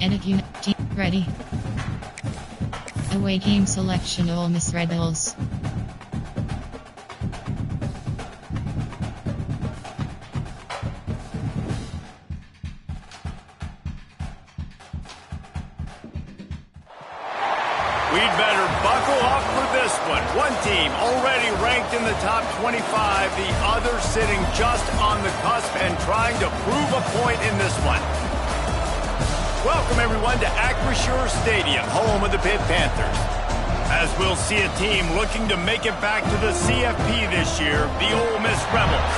And if you team ready. Away game selection Ole Miss Rebels. We'd better buckle up for this one. One team already ranked in the top 25, the other sitting just on the cusp and trying to prove a point in this one. Welcome everyone to Acrisure Stadium, home of the Pitt Panthers. As we'll see a team looking to make it back to the CFP this year, the Ole Miss Rebels,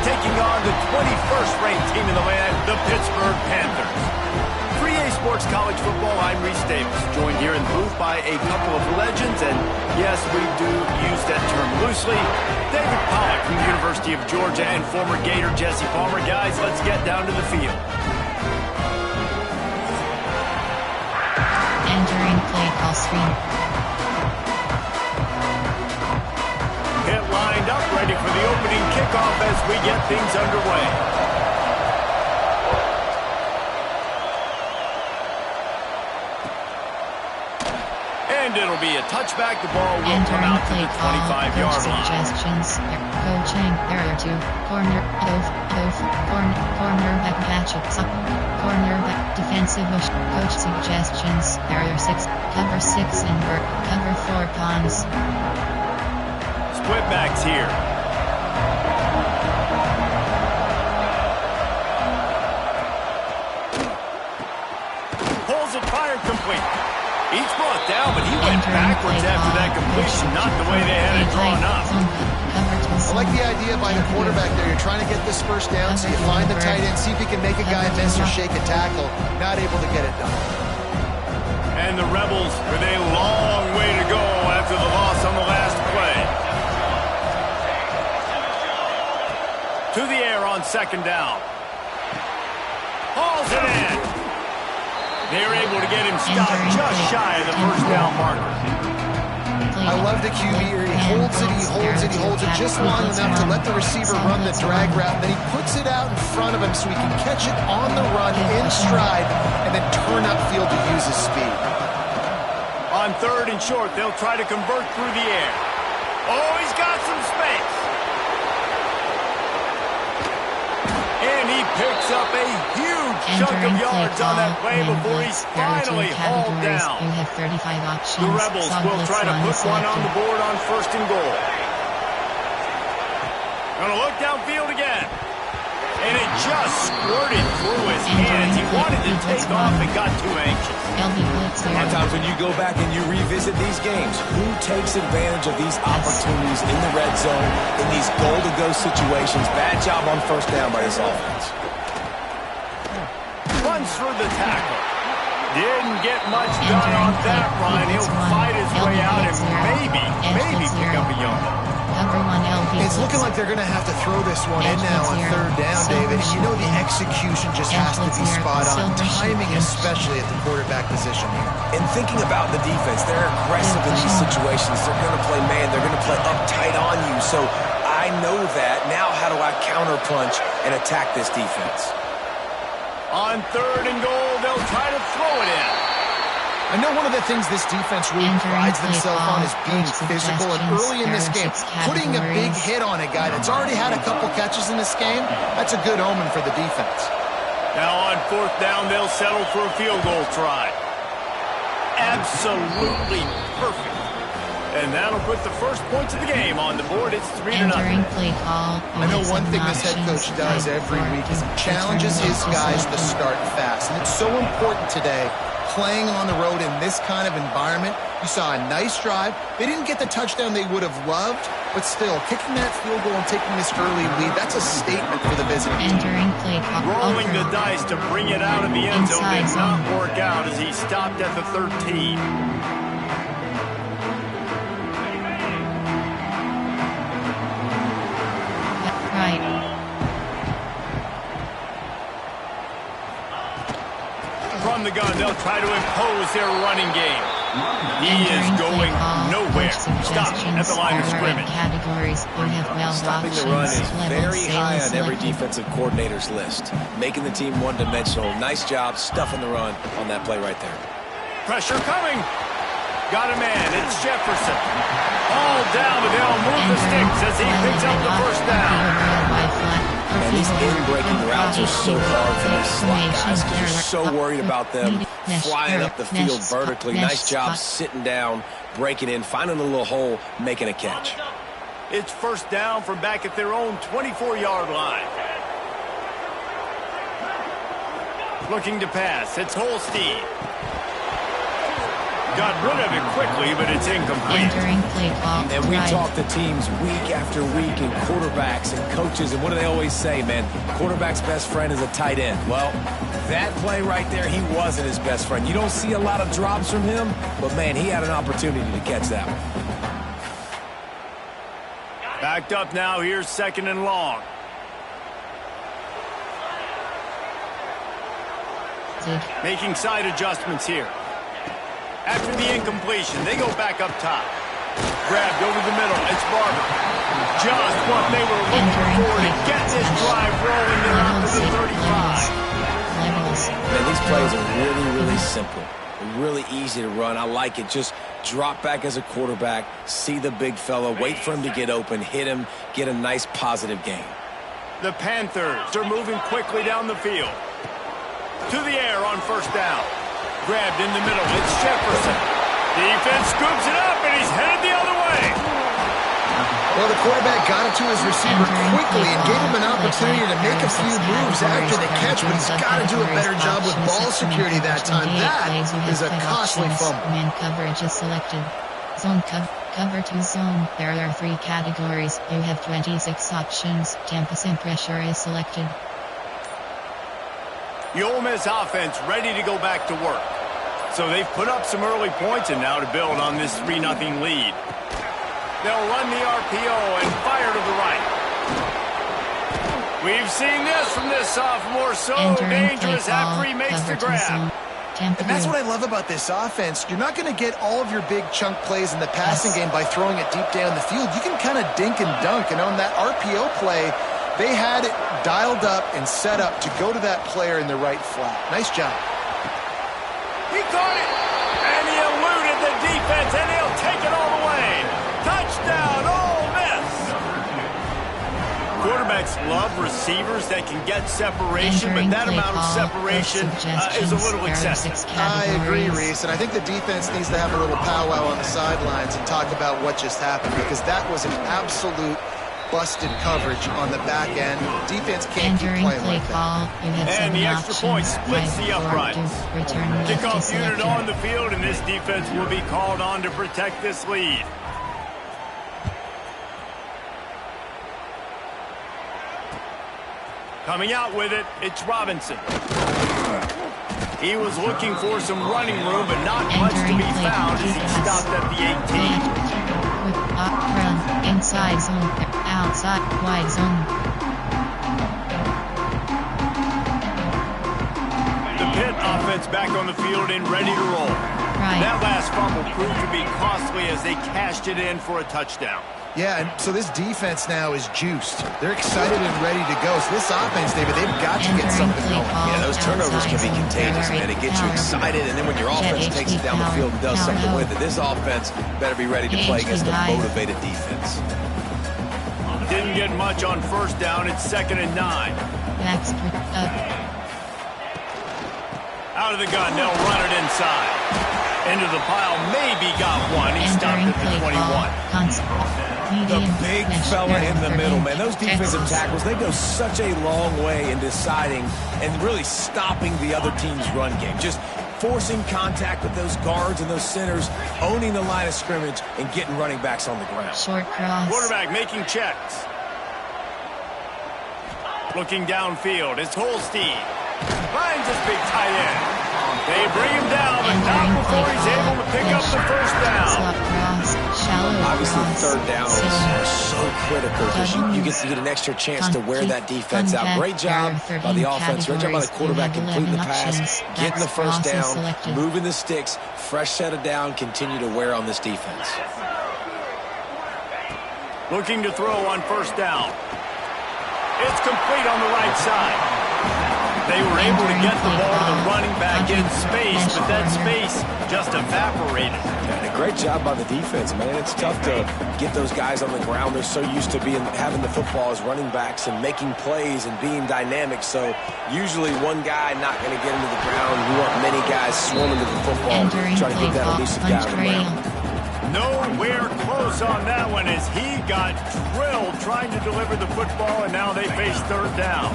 taking on the 21st ranked team in the land, the Pittsburgh Panthers. Sports College Football, I'm Reese Davis, joined here in the booth by a couple of legends, and yes, we do use that term loosely. David Pollack from the University of Georgia and former Gator Jesse Palmer. Guys, let's get down to the field. Entering play call screen. Pitt lined up, ready for the opening kickoff as we get things underway. And it'll be a touchback. The ball will come out to the 25-yard line. Suggestions. Coaching. Area 2. Corner. Cornerback matchups. Cornerback defensive coach suggestions. Area 6. Cover 6 invert. Cover 4 cons. Split backs here. Pulls it, fired complete. Each brought down, but he went backwards after that completion, not the way they had it drawn up. I like the idea by the quarterback there. You're trying to get this first down, so you find the tight end, see if he can make a guy miss or shake a tackle. Not able to get it done. And the Rebels with a long way to go after the loss on the last play. To the air on second down. Hauls it in. They're able to get him stopped just shy of the first down marker. I love the QB here. He holds it just long enough to let the receiver run the drag route. Then he puts it out in front of him so he can catch it on the run in stride and then turn upfield to use his speed. On third and short, they'll try to convert through the air. Oh, he's got some space. And he picks up a huge chunk of yards on that play before he's finally hauled down. You have 35 options. The Rebels will try to put one on the board on first and goal. Gonna look downfield again. And it just squirted through his hands. He wanted to take off and got too anxious. Sometimes when you go back and you revisit these games, who takes advantage of these opportunities in the red zone, in these goal-to-go situations? Bad job on first down by this offense. Runs through the tackle. Didn't get much done on that run. He'll fight his way out and maybe pick up a yard. It's looking like they're going to have to throw this one in now on third down, David. And you know the execution just has to be spot on. Timing especially at the quarterback position here. And thinking about the defense, they're aggressive in these situations. They're going to play man. They're going to play uptight on you. So I know that. Now how do I counterpunch and attack this defense? On third and goal, they'll try to throw it in. I know one of the things this defense really prides themselves on is being physical, and early in this game, putting a big hit on a guy that's already had a couple catches in this game, that's a good omen for the defense. Now on fourth down, they'll settle for a field goal try. Absolutely perfect. And that'll put the first points of the game on the board. It's 3-0. I know one thing this head coach does every week is he challenges his guys to start fast, and it's so important today. Playing on the road in this kind of environment, you saw a nice drive. They didn't get the touchdown they would have loved, but still, kicking that field goal and taking this early lead, that's a statement for the visitor. Rolling the dice to bring it out of the end zone did not work out as he stopped at the 13. From the gun, they'll try to impose their running game. He is going nowhere. Stop at the line of scrimmage. Categories you have well Stopping the run is very high on every defensive coordinator's list. Making the team one-dimensional. Nice job stuffing the run on that play right there. Pressure coming. Got a man. It's Jefferson. All down, but they'll move the sticks as he picks up the first down. And these in-breaking routes are so hard for these slot guys because you're so worried about them flying up the field vertically. Nice job sitting down, breaking in, finding a little hole, making a catch. It's first down from back at their own 24-yard line. Looking to pass. It's Holstein. Got rid of it quickly, but it's incomplete. And we talk to teams week after week and quarterbacks and coaches, and what do they always say, man? Quarterback's best friend is a tight end. Well, that play right there, he wasn't his best friend. You don't see a lot of drops from him, but, man, he had an opportunity to catch that one. Backed up now. Here's second and long. Making side adjustments here. After the incompletion, they go back up top. Grabbed over the middle. It's Barber. Just what they were looking for to get this drive rolling there up to the 35. Man, these plays are really, really simple. They're really easy to run. I like it. Just drop back as a quarterback, see the big fella, wait for him to get open, hit him, get a nice positive gain. The Panthers are moving quickly down the field. To the air on first down. Grabbed in the middle. It's Jefferson. Defense scoops it up, and he's headed the other way. Well, the quarterback got it to his receiver quickly and gave him an opportunity to make a few moves after the catch, but he's got to do a better job with ball security that time. That is a costly fumble. Man coverage is selected. Zone cover to zone. There are 3 categories. You have 26 options. 10% pressure is selected. The Ole Miss offense ready to go back to work. So they've put up some early points and now to build on this 3-0 lead. They'll run the RPO and fire to the right. We've seen this from this sophomore. So dangerous after he makes the grab. And that's what I love about this offense. You're not going to get all of your big chunk plays in the passing game by throwing it deep down the field. You can kind of dink and dunk. And on that RPO play, they had it dialed up and set up to go to that player in the right flat. Nice job. He caught it, and he eluded the defense, and he'll take it all the way. Touchdown, Ole Miss. Quarterbacks love receivers that can get separation, but that amount of separation is a little excessive. I agree, Reese, and I think the defense needs to have a little powwow on the sidelines and talk about what just happened, because that was an absolute busted coverage on the back end. Defense can't keep playing like that. And the extra point splits the uprights. Kickoff unit on the field, and this defense will be called on to protect this lead. Coming out with it, it's Robinson. He was looking for some running room, but not much to be found as he stopped at the 18. Run, inside zone, outside, wide zone. The Pitt offense back on the field and ready to roll. Right. That last fumble proved to be costly as they cashed it in for a touchdown. Yeah, and so this defense now is juiced. They're excited and ready to go. So this offense, David, they've got to get something going. Yeah, those turnovers can be contagious, man. It gets you excited, and then when your offense takes it down the field and does something with it, this offense better be ready to play against a motivated defense. Didn't get much on first down. It's 2nd and 9. Out of the gun, they'll run it inside. Into the pile, maybe got one. He stopped at the 21. The big fella in the middle, man. Those defensive tackles, they go such a long way in deciding and really stopping the other team's run game. Just forcing contact with those guards and those centers, owning the line of scrimmage, and getting running backs on the ground. Short cross. Quarterback making checks. Looking downfield, it's Holstein. Finds his big tight end. They bring him down, but not before he's able to pick up the first down. Obviously, third down is so critical because you get to get an extra chance to wear that defense out. Great job by the offense. Great job by the quarterback completing the pass, getting the first down, moving the sticks, fresh set of down, continue to wear on this defense. Looking to throw on first down. It's complete on the right side. They were able to get the ball to the running back in space, but that space just evaporated. And a great job by the defense, man. It's tough to get those guys on the ground. They're so used to having the football as running backs and making plays and being dynamic. So usually one guy not going to get into the ground. You want many guys swarming to the football, try to get that elusive guy on the ground. Nowhere close on that one as he got drilled trying to deliver the football, and now they face third down.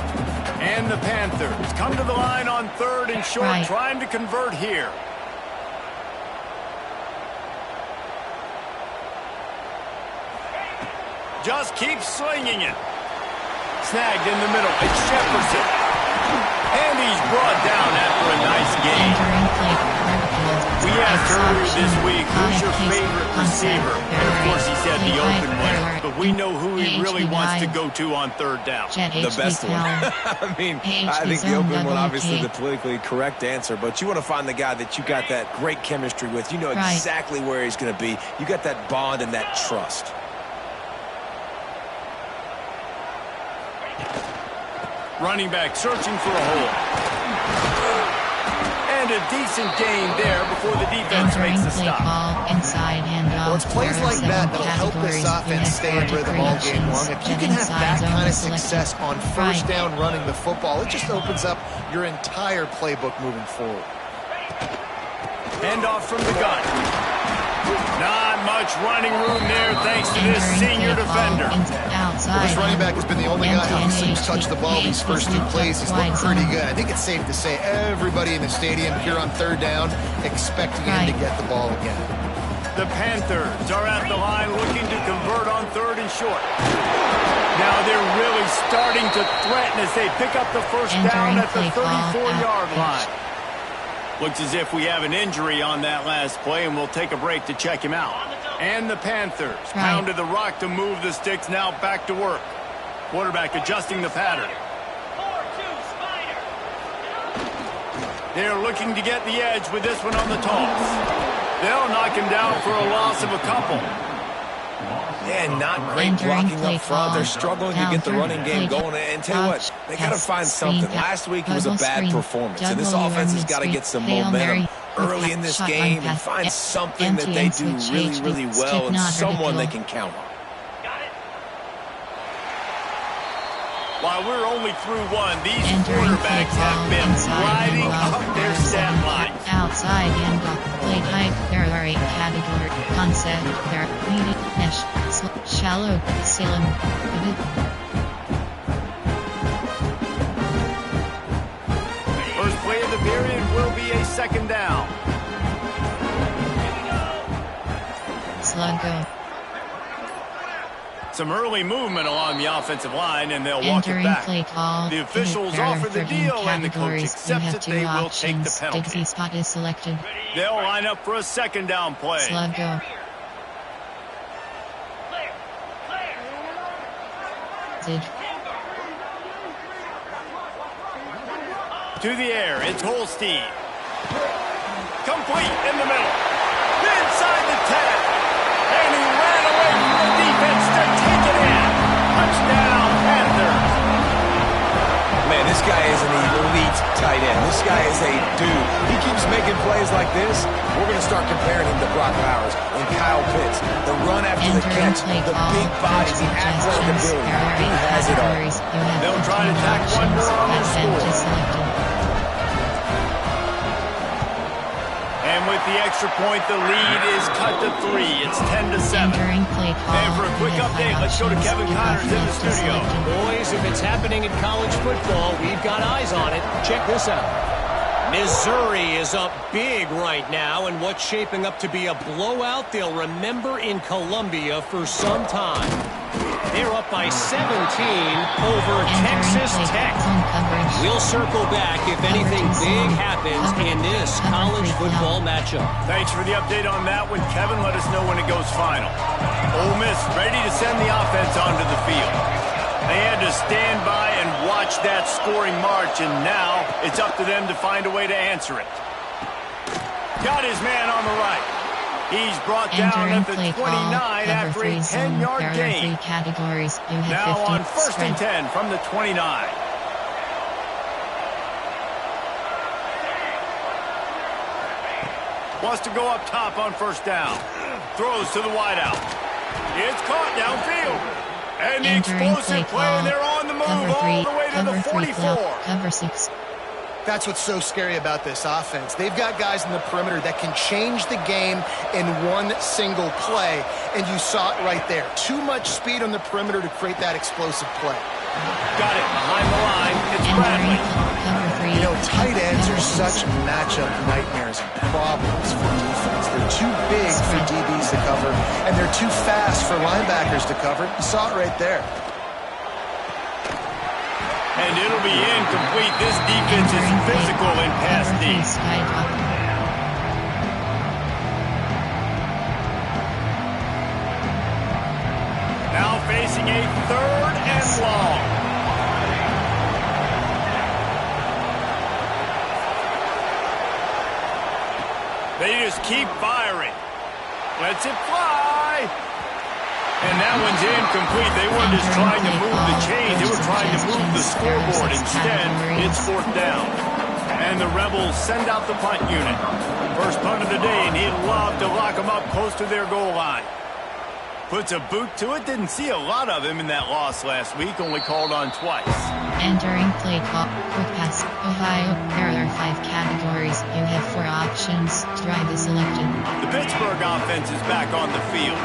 And the Panthers come to the line on third and short, trying to convert here. Just keeps slinging it. Snagged in the middle. It's Jefferson. And he's brought down after a nice game. We asked earlier this week, who's your favorite receiver? And of course he said the open one. But we know who he really wants to go to on third down. The best one. I mean, I think the open one, obviously the politically correct answer. But you want to find the guy that you got that great chemistry with. You know exactly where he's going to be. You got that bond and that trust. Running back searching for a hole. And a decent gain there before the defense makes the stop. Well, it's plays like that that'll help this offense stay in rhythm all game long. If you can have that kind of success on first down running the football, it just opens up your entire playbook moving forward. Handoff from the gun. Not much running room there thanks to this senior defender. Well, this running back has been the only guy who's touched the ball these first two plays. He's looked pretty good. I think it's safe to say everybody in the stadium here on third down expecting him to get the ball again. The Panthers are at the line looking to convert on third and short. Now they're really starting to threaten as they pick up the first down at the 34-yard line. Looks as if we have an injury on that last play, and we'll take a break to check him out. And the Panthers pounded the rock to move the sticks, now back to work. Quarterback adjusting the pattern. They're looking to get the edge with this one on the toss. They'll knock him down for a loss of a couple. Yeah, not great blocking up front. They're struggling to get the running game going. And tell you what, they got to find something. Last week was a bad performance, and this offense has got to get some momentum early in this game and find something that they do really, really well and someone they can count on. While we're only through one, these quarterbacks have been riding up their stat line. Outside and play height, there are a category concept, there leading mesh, shallow, ceiling, First play of the period will be a second down. Sluggo. Some early movement along the offensive line, and they'll walk it back. The officials offer the deal, and the coach accepts that they will take the penalty. Spot is selected. They'll line up for a second down play. Sluggo. To the air, it's Holstein. Complete in the middle. Inside the 10. And he ran away from the defense to take it in. Touchdown, Panthers. Man, this guy is an elite tight end. This guy is a dude. He keeps making plays like this. We're going to start comparing him to Brock Bowers and Kyle Pitts. The run after the catch, the big body, the athletic ability. He has it all. They'll try to tack one more on their score. And with the extra point, the lead is cut to 3. It's 10-7. And for a quick update, let's go to Kevin Connors in the studio. Boys, if it's happening in college football, we've got eyes on it. Check this out. Missouri is up big right now in what's shaping up to be a blowout they'll remember in Columbia for some time. They're up by 17 over Texas Tech. We'll circle back if anything big happens in this college football matchup. Thanks for the update on that one, Kevin. Let us know when it goes final. Ole Miss ready to send the offense onto the field. They had to stand by and watch that scoring march, and now it's up to them to find a way to answer it. Got his man on the right. He's brought down at the 29 after a 10-yard gain. Now on 1st and 10 from the 29. Wants to go up top on 1st down. Throws to the wideout. It's caught downfield. And the explosive play, and they're on the move all the way to the 44. Cover 6. That's what's so scary about this offense. They've got guys in the perimeter that can change the game in one single play, and you saw it right there. Too much speed on the perimeter to create that explosive play. Got it behind the line. It's Bradley. You know, tight ends are such matchup nightmares and problems for defense. They're too big for DBs to cover, and they're too fast for linebackers to cover. You saw it right there. And it'll be incomplete. This defense is physical in pass deep. Now facing a 3rd and long. They just keep firing. Lets it fly. And that one's incomplete. They weren't just trying to move the chains. They were trying to move the scoreboard. Instead, it's 4th down. And the Rebels send out the punt unit. First punt of the day, and he'd love to lock them up close to their goal line. Puts a boot to it. Didn't see a lot of him in that loss last week. Only called on twice. Entering play clock. Quick pass. Ohio. There are 5 categories. You have 4 options. Drive is selected. The Pittsburgh offense is back on the field.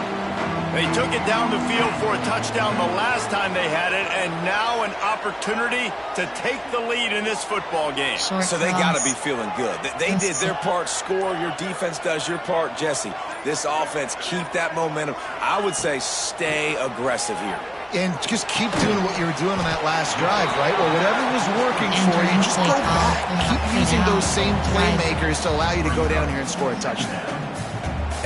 They took it down the field for a touchdown the last time they had it, and now an opportunity to take the lead in this football game. So they got to be feeling good. They did their part, score. Your defense does your part, Jesse. This offense, keep that momentum. I would say stay aggressive here. And just keep doing what you were doing on that last drive, right? Well, whatever was working for you, just go back. Keep using those same playmakers to allow you to go down here and score a touchdown.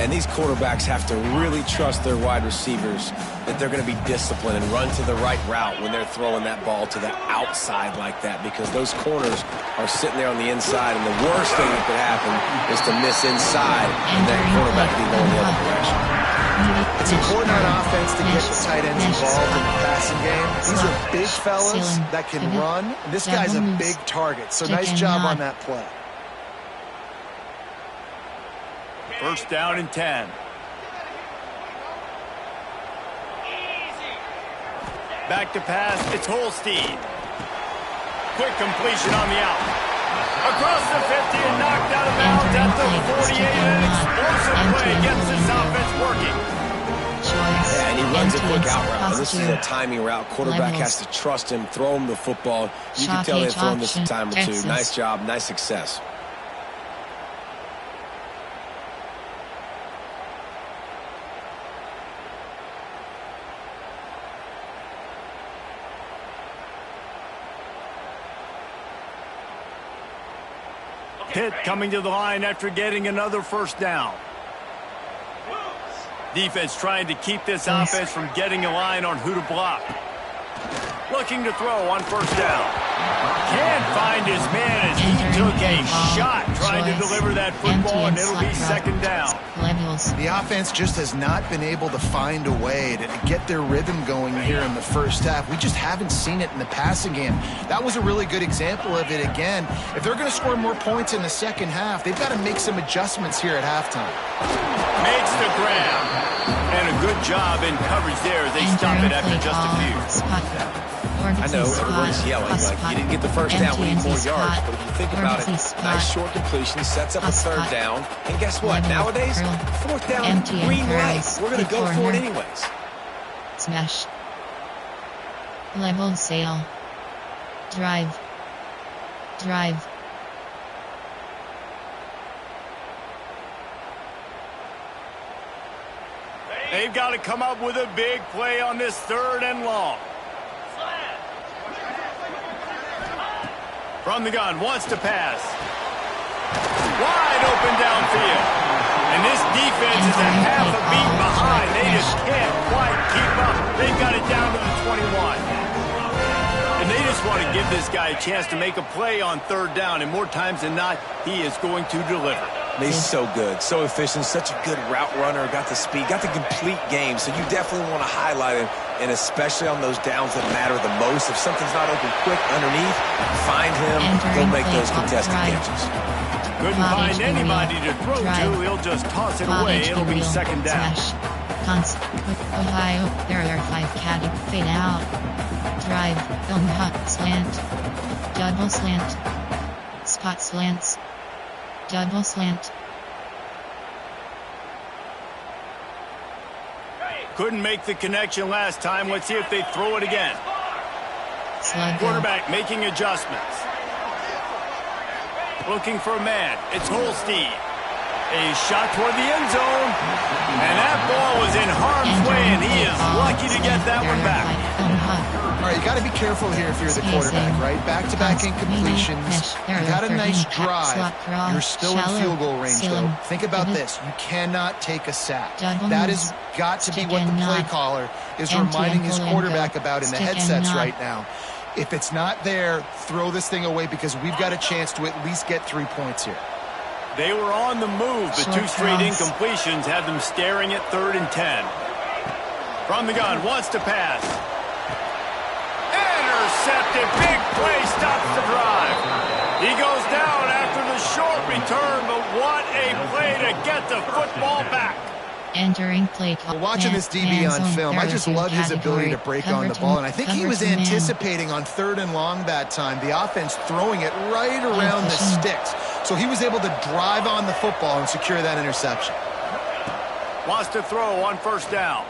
And these quarterbacks have to really trust their wide receivers that they're going to be disciplined and run to the right route when they're throwing that ball to the outside like that, because those corners are sitting there on the inside, and the worst thing that could happen is to miss inside and that quarterback be going the other direction. It's important on offense to get the tight ends involved in the passing game. These are big fellas that can run. This guy's a big target, so nice job on that play. 1st down and 10. Back to pass. It's Holstein. Quick completion on the out. Across the 50 and knocked out of bounds at the 48. An explosive play gets this offense working. Yeah, and he runs a quick out route. This is a timing route. Quarterback has to trust him, throw him the football. You can tell they've thrown this a time or two. Nice job, nice success. Pitt coming to the line after getting another 1st down. Defense trying to keep this offense from getting a line on who to block. Looking to throw on 1st down. Can't find his man as he took a shot trying to deliver that football, and it'll be 2nd down. The offense just has not been able to find a way to get their rhythm going here in the 1st half. We just haven't seen it in the passing game. That was a really good example of it again. If they're going to score more points in the 2nd half, they've got to make some adjustments here at halftime. Makes the grab. And a good job in coverage there as they stop it after just a few. I know everyone's yelling, like, you didn't get the 1st down, we need more yards. But if you think about it, nice short completion, sets up a 3rd down. And guess what? Nowadays, 4th down, green light. We're going to go for it anyways. Smash. Level sail. Drive. they've got to come up with a big play on this 3rd and long. From the gun, wants to pass. Wide open downfield. And this defense is a half a beat behind. They just can't quite keep up. They've got it down to the 21. And they just want to give this guy a chance to make a play on 3rd down. And more times than not, he is going to deliver. He's so good, so efficient, such a good route runner, got the speed, got the complete game. So you definitely want to highlight him, and especially on those downs that matter the most. If something's not open quick underneath, find him, he'll make those contested catches. Couldn't find anybody to throw to. He'll just toss it away. It'll be 2nd down. Ohio, there are 5 caddy, fade out. Drive, film hot, slant. Double slant. Spot slants. Double slant. Couldn't make the connection last time. Let's see if they throw it again. Sluggo. Quarterback making adjustments. Looking for a man. It's Holstein. A shot toward the end zone. And that ball was in harm's way, and he is lucky to get that one back. All right, you got to be careful here if you're the quarterback, right? Back-to-back incompletions. You got a nice drive. You're still in field goal range, though. Think about this. You cannot take a sack. That has got to be what the play caller is reminding his quarterback about in the headsets right now. If it's not there, throw this thing away because we've got a chance to at least get 3 points here. They were on the move, but 2 straight incompletions had them staring at 3rd and 10. From the gun, wants to pass. Intercepted, big play, stops the drive. He goes down after the short return, but what a play to get the football back. Entering play call. We're watching this DB on film. I just love his ability to break on the ball, and I think he was anticipating on 3rd and long that time, the offense throwing it right around the sticks. So he was able to drive on the football and secure that interception. Wants to throw on 1st down.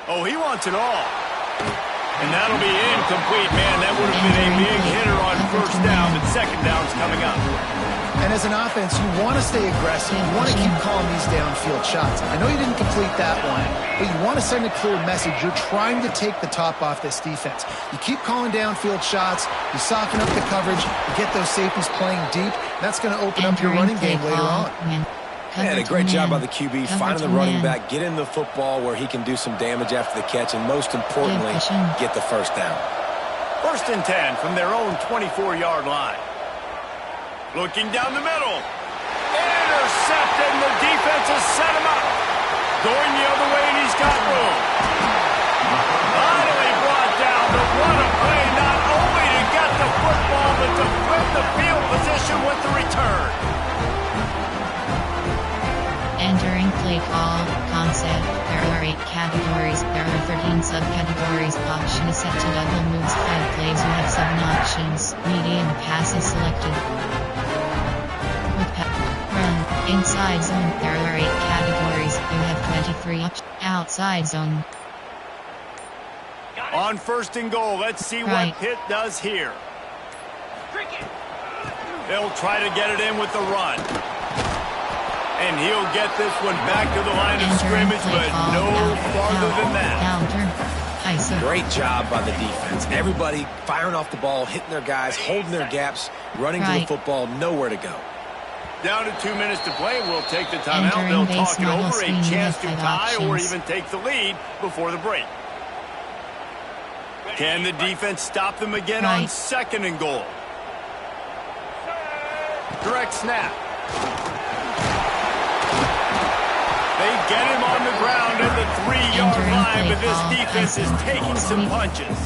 Oh, he wants it all. And that'll be incomplete, man. That would have been a big hitter on 1st down, but 2nd down's coming up. And as an offense, you want to stay aggressive. You want to keep calling these downfield shots. I know you didn't complete that one, but you want to send a clear message. You're trying to take the top off this defense. You keep calling downfield shots. You soften up the coverage. You get those safeties playing deep. That's going to open up your running game later on. And a great job by the QB, finding the running back, getting the football where he can do some damage after the catch, and most importantly, get the 1st down. 1st and 10 from their own 24-yard line. Looking down the middle. Intercepted, and the defense has set him up. Going the other way, and he's got room. Finally brought down, but what a play, not only to get the football, but to flip the field position with the return. Entering play call concept. There are 8 categories. There are 13 subcategories. Option is set to double moves. 5 plays. You have 7 options. Medium pass is selected. With run inside zone. There are 8 categories. You have 23 options. Outside zone. On 1st and goal, let's see what Pitt does here. They'll try to get it in with the run. And he'll get this one back to the line of scrimmage, but no farther than that. Great job by the defense. Everybody firing off the ball, hitting their guys, holding their gaps, running to the football, nowhere to go. Down to 2 minutes to play. We'll take the timeout. They'll talk it over, a chance to tie or even take the lead before the break. Can the defense stop them again on 2nd and goal? Direct snap. They get him on the ground at the 3-yard line, but this defense is taking some punches.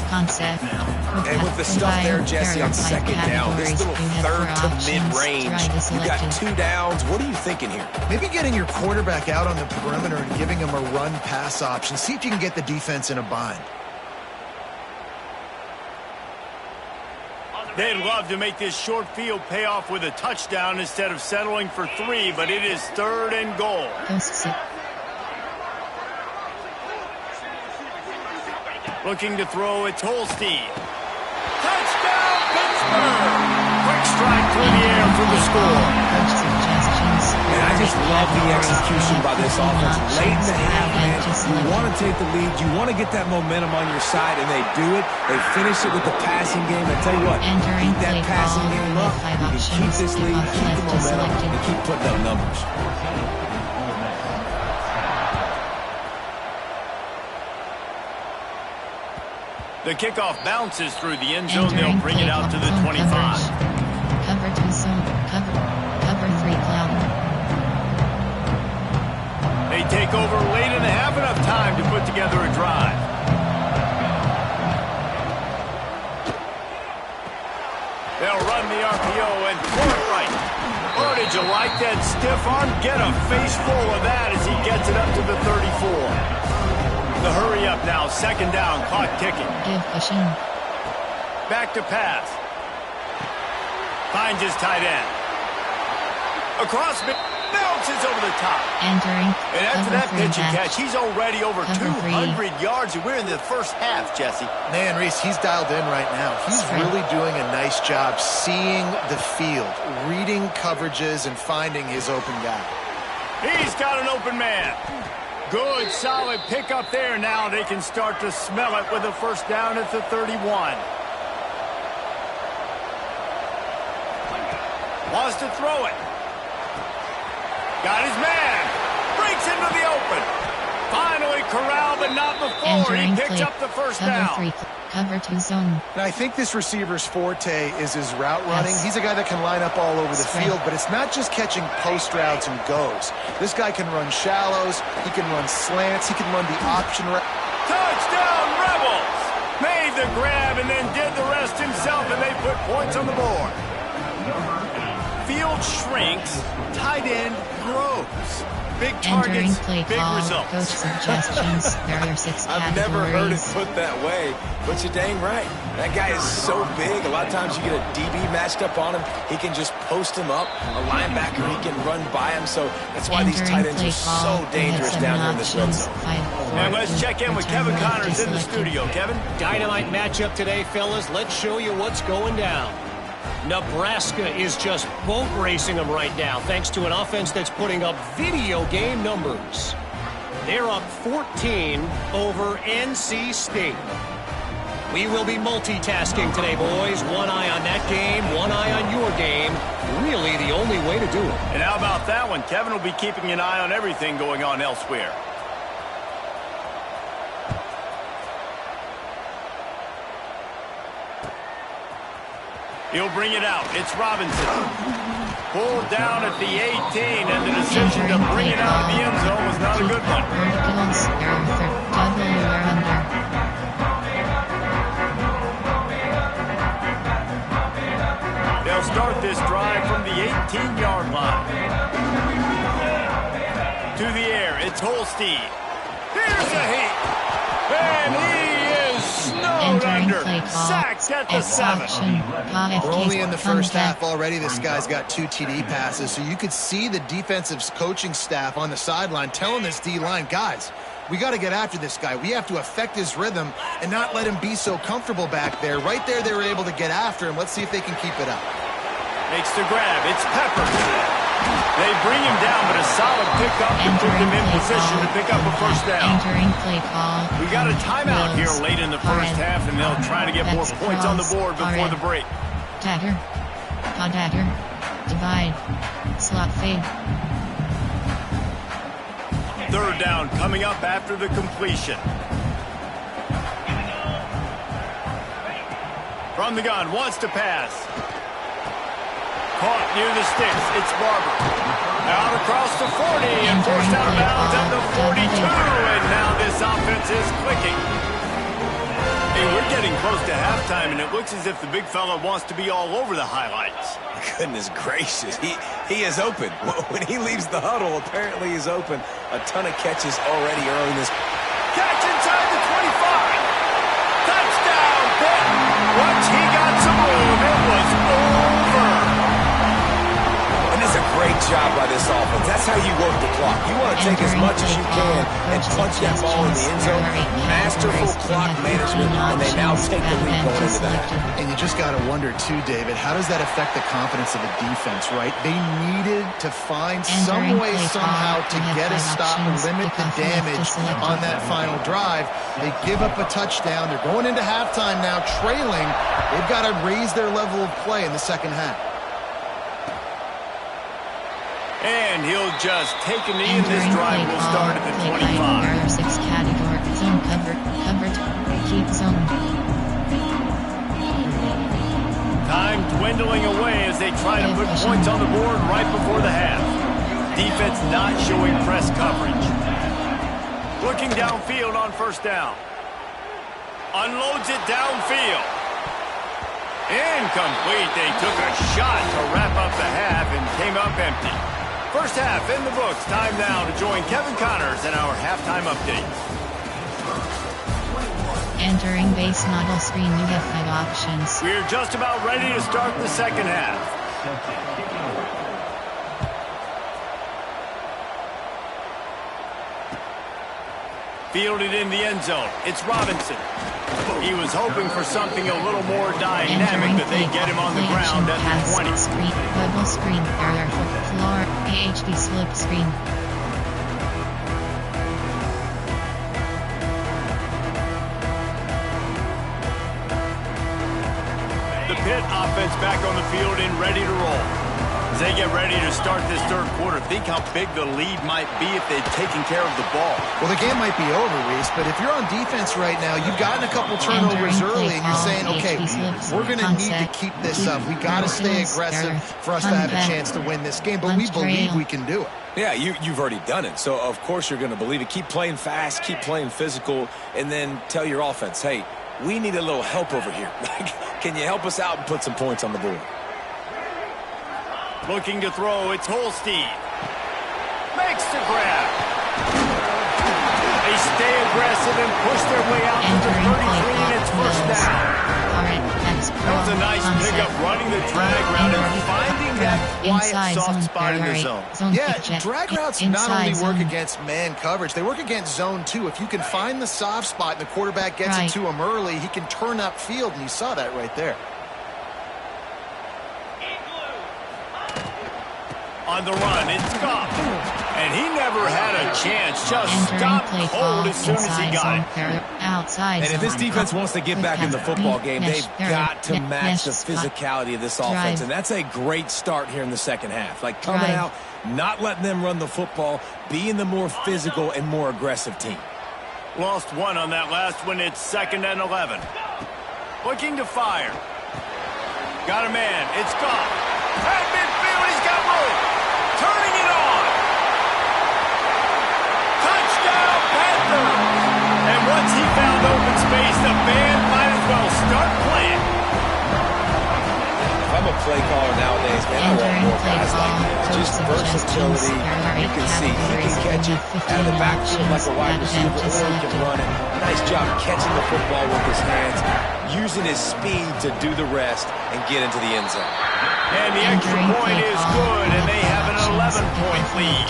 And with the stuff there, Jesse, on 2nd down, this little 3rd to mid-range, you got 2 downs. What are you thinking here? Maybe getting your quarterback out on the perimeter and giving him a run-pass option. See if you can get the defense in a bind. They'd love to make this short field pay off with a touchdown instead of settling for 3, but it is 3rd and goal. Looking to throw, it's Holstein. Touchdown, Pittsburgh! Quick strike through the air for the score. And I I just love the execution by this offense. Late in the half, man, you want to take the lead. You want to get that momentum on your side, and they do it. They finish it with the passing game. I tell you what, keep that passing game up. You keep this lead, keep the momentum, and keep putting up numbers. The kickoff bounces through the end zone. They'll bring it out to the 25. Cover 2 zone. Cover 3 cloud. They take over late in the half, enough time to put together a drive. They'll run the RPO and throw it right. Oh, did you like that stiff arm? Get a face full of that as he gets it up to the 34. The hurry up now, second down, clock ticking. Give pushing. Back to pass. Finds his tight end. Across, bounces over the top. Entering. And after that pitch and catch, he's already over 200 yards, and we're in the first half, Jesse. Man, Reese, he's dialed in right now. He's really doing a nice job seeing the field, reading coverages, and finding his open guy. He's got an open man. Good, solid pickup there. Now they can start to smell it with a first down at the 31. Wants to throw it. Got his man. Breaks into the open. Finally corralled, but not before. He picks up the first down. Cover 2 zone. Now, I think this receiver's forte is his route running. He's a guy that can line up all over the field, but it's not just catching post routes and goes. This guy can run shallows, he can run slants, he can run the option route. Touchdown, Rebels! Made the grab and then did the rest himself, and they put points on the board. Field shrinks, tight end grows. Big targets, play big call, results. Coach suggestions. There are 6 I've never heard it put that way, but you're dang right. That guy is so big. A lot of times you get a DB matched up on him. He can just post him up. A linebacker, he can run by him. So that's why these tight ends are so dangerous down here in this red zone. And let's check in with Kevin Connors in the studio. Kevin? Dynamite matchup today, fellas. Let's show you what's going down. Nebraska is just boat racing them right now, thanks to an offense that's putting up video game numbers. They're up 14 over NC State. We will be multitasking today, boys. One eye on that game, one eye on your game. Really the only way to do it. And how about that one? Kevin will be keeping an eye on everything going on elsewhere. He'll bring it out. It's Robinson. Pulled down at the 18, and the decision to bring it out of the end zone was not a good one. They'll start this drive from the 18-yard line. To the air, it's Holstein. Here's a heat. And he is snowed under. Sacked at the 7. We're only in the first half already. This guy's got 2 TD passes, so you could see the defensive coaching staff on the sideline telling this D-line, guys, we got to get after this guy. We have to affect his rhythm and not let him be so comfortable back there. Right there, they were able to get after him. Let's see if they can keep it up. Makes the grab. It's Pepper. They bring him down, but a solid pickup to put them in position to pick up a first down. We got a timeout here late in the first half, and they'll try to get more points on the board before the break. Dagger. Dagger. Divide. Slot fade. Third down coming up after the completion. From the gun, wants to pass. Caught near the sticks. It's Barber. Out across the 40 and forced out of bounds at the 42. And now this offense is clicking. Hey, we're getting close to halftime, and it looks as if the big fella wants to be all over the highlights. Goodness gracious. He is open. When he leaves the huddle, apparently he's open. A ton of catches already early in this. Catch inside the 25. Touchdown, Pitt. Once he got some room, it was over. Does a great job by this offense. That's how you work the clock. You want to take as much as you can and punch that ball in the end zone. Masterful clock management, and they now take the lead going into that. And you just got to wonder, too, David, how does that affect the confidence of the defense, right? They needed to find some way, somehow, to get a stop and limit the damage on that final drive. They give up a touchdown. They're going into halftime now, trailing. They've got to raise their level of play in the second half. And he'll just take a knee, and this drive will start at the 25. 6 category, zone covered, keep zone. Time dwindling away as they try to put points on the board right before the half. Defense not showing press coverage. Looking downfield on first down. Unloads it downfield. Incomplete. They took a shot to wrap up the half and came up empty. First half in the books. Time now to join Kevin Connors in our halftime update. Entering base model screen, you have 5 options. We're just about ready to start the second half. Fielded in the end zone. It's Robinson. He was hoping for something a little more dynamic, but they get him on the ground at the 20. Screen, bubble screen, error, floor, AHD slip screen. The Pitt offense back on the field and ready to roll. As they get ready to start this third quarter, think how big the lead might be if they'd taken care of the ball. Well, the game might be over, Reese, but if you're on defense right now, you've gotten a couple turnovers early, and you're saying, okay, we're going to need to keep this up. We got to stay aggressive for us to have a chance to win this game, but we believe we can do it. Yeah, you've already done it, so of course you're going to believe it. Keep playing fast, keep playing physical, and then tell your offense, hey, we need a little help over here. Can you help us out and put some points on the board? Looking to throw, it's Holstein. Makes the grab. They stay aggressive and push their way out to the 33, and it's first down. That was a nice pickup, running the drag route and finding that quiet, soft spot in the zone. Yeah, drag routes not only work against man coverage, they work against zone too. If you can find the soft spot and the quarterback gets it to him early, he can turn upfield, and you saw that right there. On the run, it's Goff. And he never had a chance. Just stopped cold as soon as he got it. Outside and if this defense wants to get back in the football game, they've got to match the physicality of this offense. And that's a great start here in the second half. Like coming out, not letting them run the football, being the more physical and more aggressive team. Lost one on that last one. It's 2nd and 11. Looking to fire. Got a man. It's Goff. At midfield, he's got room. Turning it on. Touchdown, Panthers. And once he found open space, the band might as well start playing. If I'm a play caller nowadays, man, I want more guys like that. Just versatility. You can see he can catch it out of the backfield like a wide receiver, or he can run it. Nice job catching the football with his hands, using his speed to do the rest and get into the end zone. And the extra point is good, and they have an 11-point lead.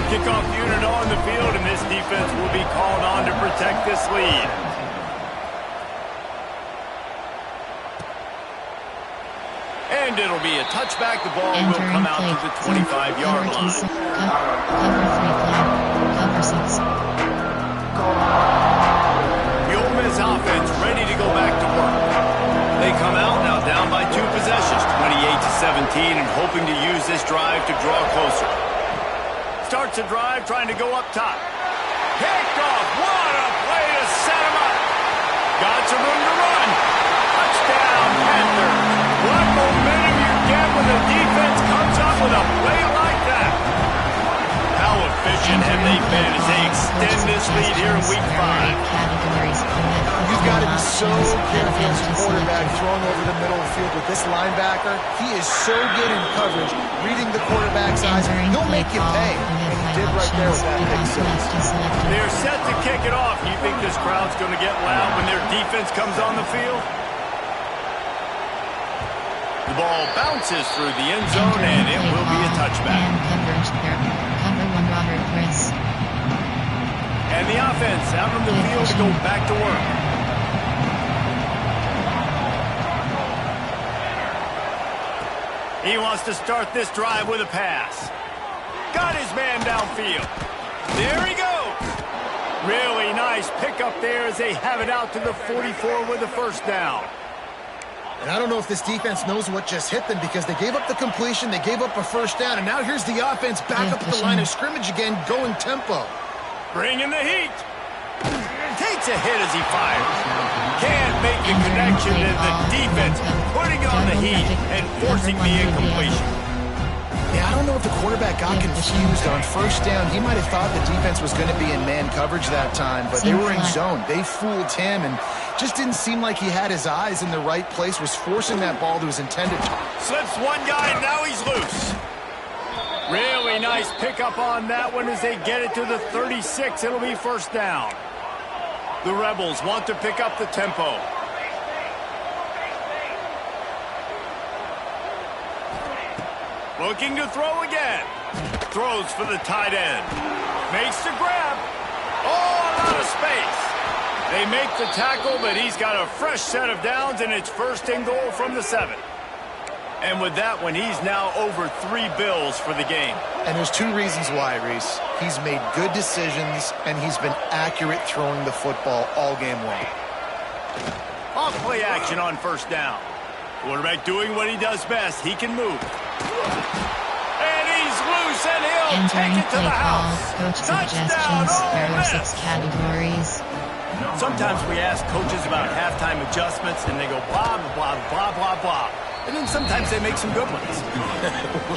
Kickoff unit on the field, and this defense will be called on to protect this lead. And it'll be a touchback. The ball will come out to the 25-yard line. Cover 6. The Ole Miss offense ready to go back to work. They come out now down by 2 possessions, 28-17, and hoping to use this drive to draw closer. Starts a drive trying to go up top. Picked off. What a play to set him up. Got some room to run. Touchdown, Panthers. What momentum you get when the defense comes up with a play like that. How efficient have they been as they extend this lead here in Week 5? You've got to be so careful as a quarterback throwing over the middle of the field with this linebacker. He is so good in coverage, reading the quarterback's eyes. He'll make you pay. And he did right there with that pick six. They're set to kick it off. You think this crowd's going to get loud when their defense comes on the field? The ball bounces through the end zone, and it will be a touchback. And coverage there. Cover one, Robert Chris. And the offense out on the field to go back to work. He wants to start this drive with a pass. Got his man downfield. There he goes. Really nice pickup there as they have it out to the 44 with a first down. And I don't know if this defense knows what just hit them because they gave up the completion, they gave up a first down, and now here's the offense back up at the line of scrimmage again, going tempo. Bringing the heat. Takes a hit as he fires. Can't make the connection, and the defense putting on the heat and forcing the incompletion. Yeah, I don't know if the quarterback got confused on first down. He might have thought the defense was going to be in man coverage that time, but they were in zone. They fooled him and just didn't seem like he had his eyes in the right place, was forcing that ball to his intended target. Slips one guy, and now he's loose. Really nice pickup on that one as they get it to the 36. It'll be first down. The Rebels want to pick up the tempo. Looking to throw again. Throws for the tight end. Makes the grab. Oh, a lot of space. They make the tackle, but he's got a fresh set of downs, and it's first and goal from the 7. And with that one, he's now over 3 bills for the game. And there's 2 reasons why, Reese. He's made good decisions, and he's been accurate throwing the football all game long. Off play action on first down. Quarterback doing what he does best. He can move. And he's loose, and he'll take it to the house. Coach Touchdown, suggestions. There Ole are Miss. 6 categories. Sometimes we ask coaches about halftime adjustments, and they go blah, blah, blah, blah, blah. And then sometimes they make some good ones.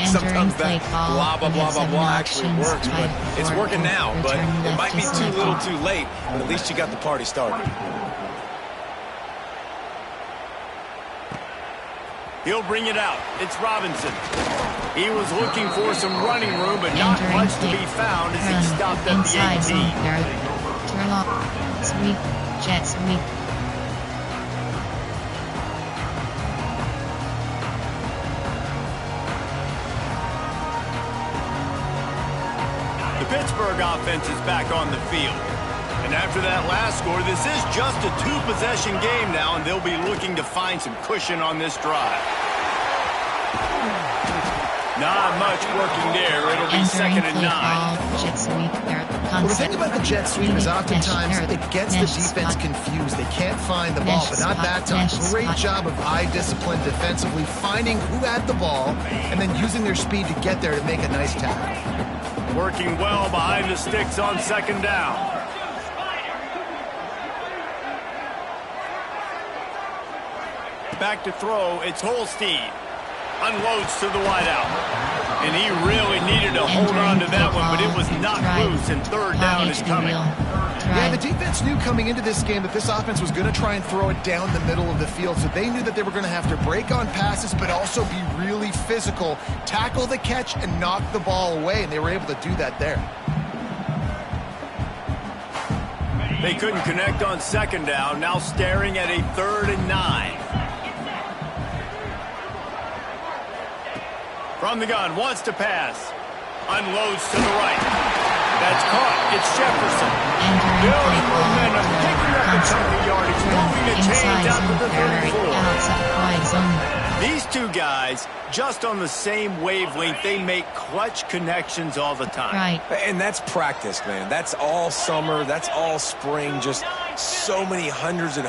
Sometimes that blah, blah, blah, blah, blah actually works, but it's working now. But it might be too little too late, but at least you got the party started. He'll bring it out. It's Robinson. He was looking for some running room, but not much to be found as he stopped at the 18. Turn off. Sweep. Jet sweep. The Pittsburgh offense is back on the field. And after that last score, this is just a 2-possession game now, and they'll be looking to find some cushion on this drive. Not much working there. It'll be second and 9. Jet sweep. Well, the thing about the jet sweep is oftentimes it gets the defense confused. They can't find the ball, but not that time. Great job of eye discipline defensively, finding who had the ball, and then using their speed to get there to make a nice tackle. Working well behind the sticks on second down. Back to throw, it's Holstein. Unloads to the wideout. And he really needed to hold on to that one, but it was not loose, and third down is coming. Yeah, the defense knew coming into this game that this offense was going to try and throw it down the middle of the field, so they knew that they were going to have to break on passes, but also be really physical, tackle the catch, and knock the ball away, and they were able to do that there. They couldn't connect on second down, now staring at a 3rd and 9. From the gun, wants to pass. Unloads to the right. That's caught. It's Jefferson. Building momentum, picking up a chunk of yardage, moving the chains out to the 34. These two guys, just on the same wavelength, they make clutch connections all the time. Right. And that's practice, man. That's all summer. That's all spring. Just so many hundreds and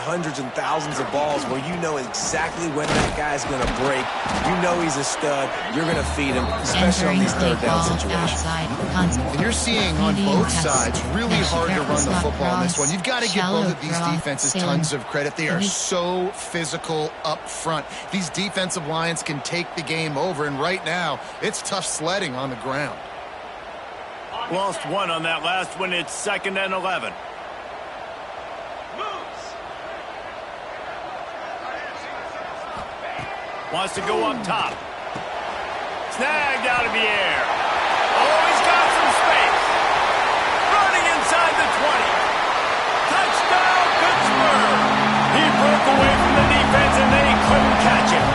thousands of balls where you know exactly when that guy's going to break. You know he's a stud. You're going to feed him, especially on these third down situations. And you're seeing on both sides really hard to run the football in this one. You've got to give both of these defenses tons of credit. They are so physical up front. These defensive lines can take the game over, and right now, it's tough sledding on the ground. Lost one on that last one. It's 2nd and 11. Wants to go up top. Snagged out of the air. Oh, he's got some space. Running inside the 20. Touchdown, Pittsburgh. He broke away from the defense, and they couldn't catch him.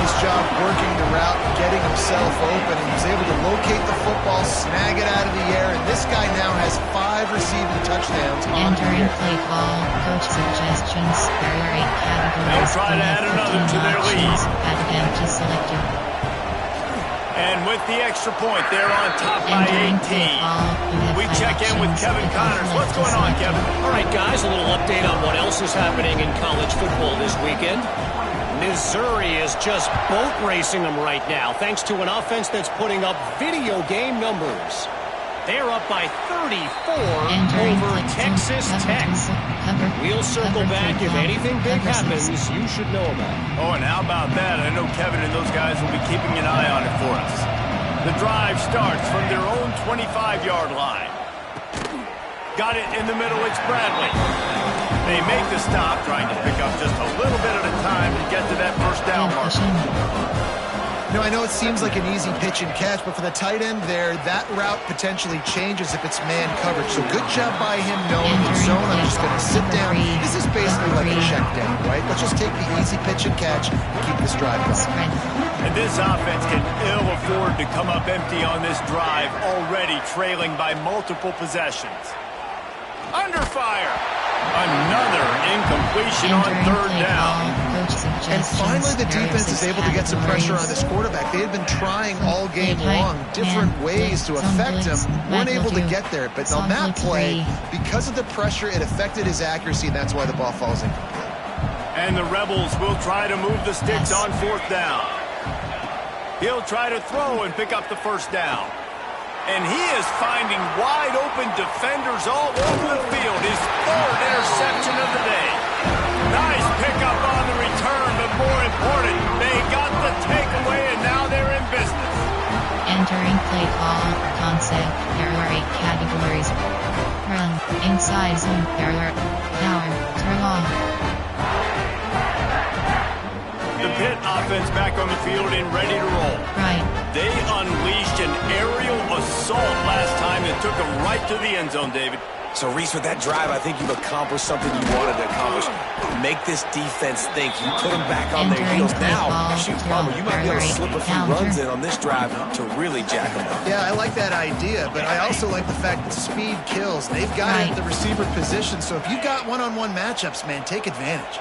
nice job working the route and getting himself open. He was able to locate the football, snag it out of the air, and this guy now has 5 receiving touchdowns on the Entering year. play call, coach suggestions. There are 8 categories. They'll try to add another to their lead. Add empty selected. And with the extra point, they're on top by 18. We check in with Kevin Connors. What's going on, Kevin? All right, guys, a little update on what else is happening in college football this weekend. Missouri is just boat racing them right now, thanks to an offense that's putting up video game numbers. They're up by 34 over Texas Tech. We'll circle back if anything big happens you should know about. Oh, and how about that? I know Kevin and those guys will be keeping an eye on it for us. The drive starts from their own 25-yard line. Got it in the middle, it's Bradley. They make the stop, trying to pick up just a little bit at a time to get to that first down mark. No, I know it seems like an easy pitch and catch, but for the tight end there, that route potentially changes if it's man coverage. So good job by him knowing the zone. I'm just going to sit down. This is basically like a check down, right? Let's just take the easy pitch and catch and keep this drive going. And this offense can ill afford to come up empty on this drive, already trailing by multiple possessions. Under fire. Another incompletion on third down. And finally the defense is able to get some pressure on this quarterback. They had been trying all game long different ways to affect him. Weren't able to get there. But on that play, because of the pressure, it affected his accuracy, and that's why the ball falls in. And the Rebels will try to move the sticks on fourth down. He'll try to throw and pick up the first down. And he is finding wide-open defenders all over the field. His 3rd interception of the day. Nice pickup on the return, but more important, they got the takeaway, and now they're in business. Entering play call, concept. There are 8 categories. Run, inside zone, error, power, throw off. The Pitt offense back on the field and ready to roll. Right. They unleashed an aerial assault last time that took them right to the end zone, David. So, Reese, with that drive, I think you've accomplished something you wanted to accomplish. Make this defense think. You put them back on their heels. Now, shoot, Palmer, you might be able to slip a few runs in on this drive to really jack them up. Yeah, I like that idea, but I also like the fact that speed kills. They've got it at the receiver position, so if you've got one-on-one matchups, man, take advantage.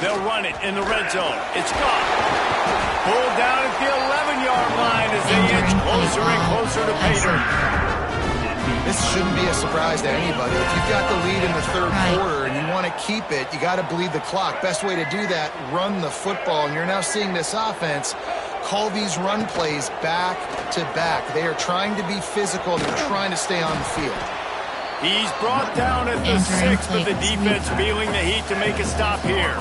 They'll run it in the red zone. It's gone. Pulled down at the 11-yard line as they inch closer and closer to pay dirt. This shouldn't be a surprise to anybody. If you've got the lead in the 3rd quarter and you want to keep it, you got to bleed the clock. Best way to do that, run the football. And you're now seeing this offense call these run plays back to back. They are trying to be physical. They're trying to stay on the field. He's brought down at the 6th, but the defense feeling the heat to make a stop here.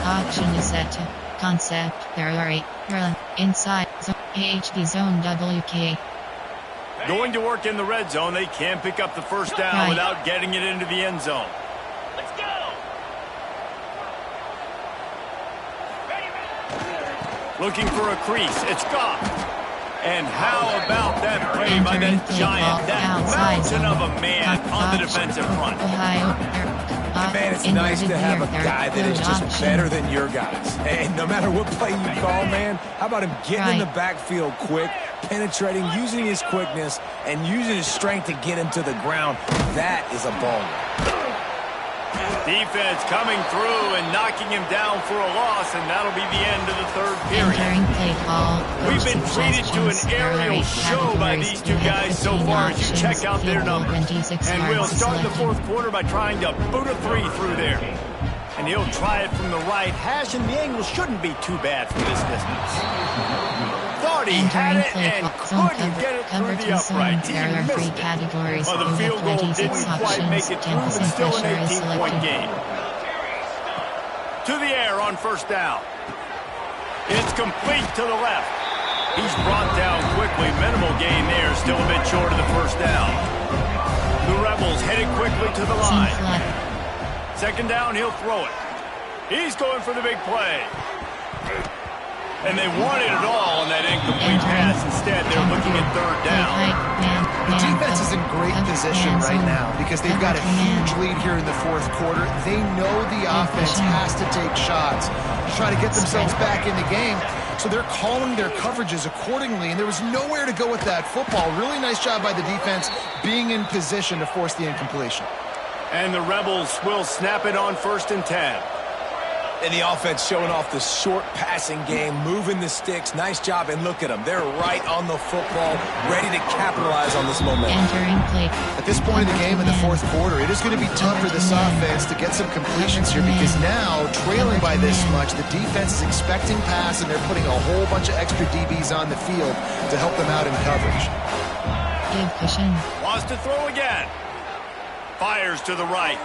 Option is set to concept. There are 8. Run, inside zone, AHD zone WK. Going to work in the red zone. They can pick up the first down without getting it into the end zone. Let's go. Looking for a crease. It's gone. And how about that play by that giant, that mountain of a man on the defensive front? Man, it's nice to have a guy that is just better than your guys. And no matter what play you call, man, how about him getting in the backfield quick, penetrating, using his quickness, and using his strength to get him to the ground? That is a baller. Defense coming through and knocking him down for a loss, and that'll be the end of the 3rd period. We've been treated to an aerial show by these two guys so far as you check out their numbers. And we'll start the 4th quarter by trying to boot a 3 through there. And he'll try it from the right hash, and the angle shouldn't be too bad from this distance. Thought he had it and couldn't get it through the upright. He missed it. Well, the field goal didn't quite make it through, but still an 18-point game. To the air on first down. It's complete to the left. He's brought down quickly. Minimal gain there. Still a bit short of the first down. The Rebels headed quickly to the line. 2nd down, he'll throw it. He's going for the big play. And they wanted it all on that incomplete pass. Instead, they're looking at 3rd down. The defense is in great position right now because they've got a huge lead here in the fourth quarter. They know the offense has to take shots to try to get themselves back in the game. So they're calling their coverages accordingly, and there was nowhere to go with that football. Really nice job by the defense being in position to force the incompletion. And the Rebels will snap it on 1st and 10. And the offense showing off the short passing game, moving the sticks. Nice job, and look at them. They're right on the football, ready to capitalize on this momentum. At this point in the game in the fourth quarter, it is going to be tough for this offense to get some completions here because now, trailing by this much, the defense is expecting pass, and they're putting a whole bunch of extra DBs on the field to help them out in coverage. Wants to throw again. Fires to the right.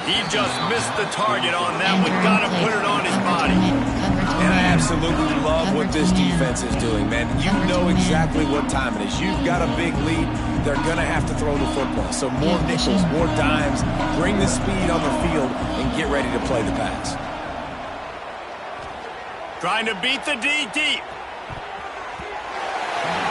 He just missed the target on that one. Got to put it on his body. And I absolutely love what this defense is doing, man. You know exactly what time it is. You've got a big lead. They're going to have to throw the football. So more nickels, more dimes. Bring the speed on the field and get ready to play the pass. Trying to beat the D deep.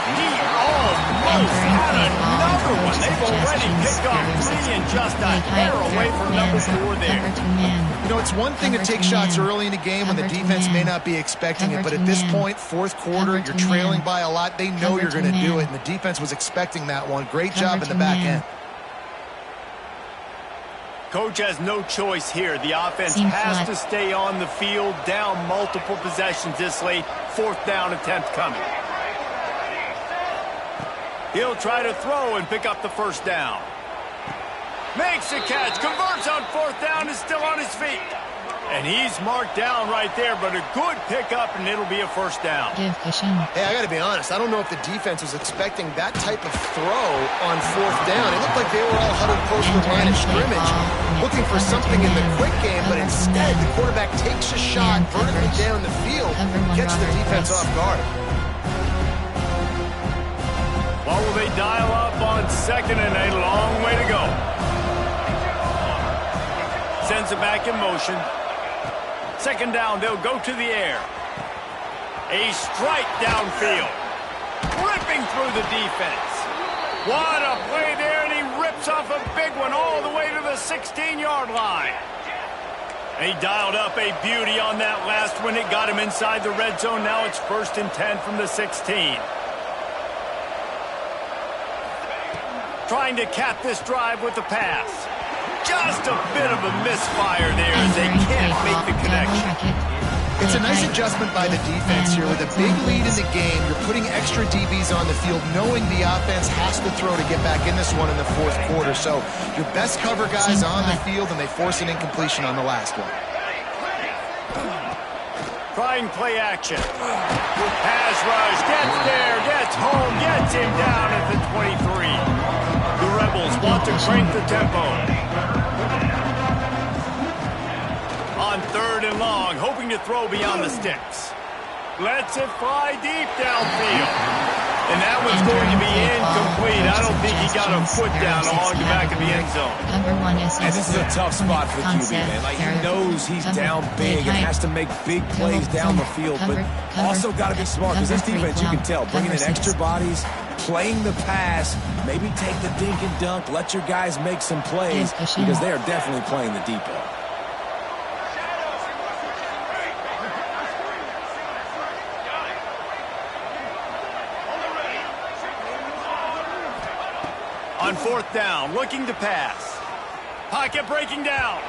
He almost had another one. They've already picked off 3 and just a hair away from number 4 there. You know, it's one thing to take shots early in the game when the defense may not be expecting it, but at this point, fourth quarter, you're trailing by a lot. They know you're going to do it, and the defense was expecting that one. Great job in the back end. Coach has no choice here. The offense has to stay on the field, down multiple possessions this late. 4th down attempt coming. He'll try to throw and pick up the 1st down. Makes the catch, converts on 4th down, is still on his feet. And he's marked down right there, but a good pickup, and it'll be a 1st down. Hey, I got to be honest. I don't know if the defense was expecting that type of throw on 4th down. It looked like they were all huddled close to the line of scrimmage, looking for something in the quick game, but instead the quarterback takes a shot vertically down the field, gets the defense off guard. What will they dial up on 2nd and a long way to go? Sends it back in motion. 2nd down, they'll go to the air. A strike downfield. Ripping through the defense. What a play there, and he rips off a big one all the way to the 16-yard line. He dialed up a beauty on that last one. It got him inside the red zone. Now it's 1st and 10 from the 16. Trying to cap this drive with the pass. Just a bit of a misfire there as they can't make the connection. It's a nice adjustment by the defense here. With a big lead in the game, you're putting extra DBs on the field, knowing the offense has to throw to get back in this one in the fourth quarter. So your best cover guys on the field, and they force an incompletion on the last one. Trying play action. Pass rush, gets there, gets home, gets him down at the 23. The Rebels want to crank the tempo. On 3rd and long, hoping to throw beyond the sticks. Lets it fly deep downfield. And that one's going to be incomplete. I don't think he got a foot down along the back of the end zone. And this is a tough spot for the QB, man. Like, he knows he's down big and has to make big plays down the field, but also got to be smart because this defense, you can tell, bringing in extra bodies, playing the pass, maybe take the dink and dunk, let your guys make some plays because they are definitely playing the deep end. On 4th down, looking to pass. Pocket breaking down.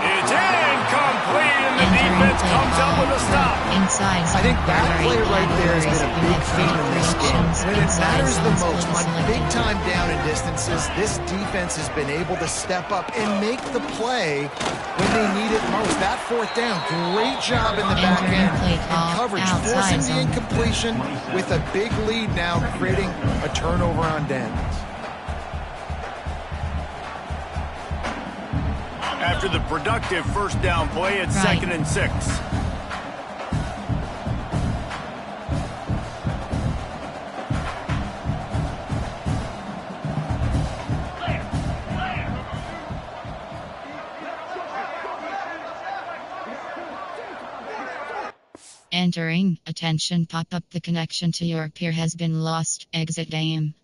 It's incomplete, and the defense comes up with a stop. I think that play right there has been a big theme in this game. When it matters the most, on big-time down and distances, this defense has been able to step up and make the play when they need it most. That 4th down, great job in the back end. And coverage, forcing the incompletion with a big lead now, creating a turnover on downs. After the productive 1st down play, it's 2nd and 6. Entering, attention pop-up, the connection to your peer has been lost, exit game.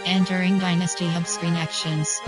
Entering Dynasty Hub Screen Actions.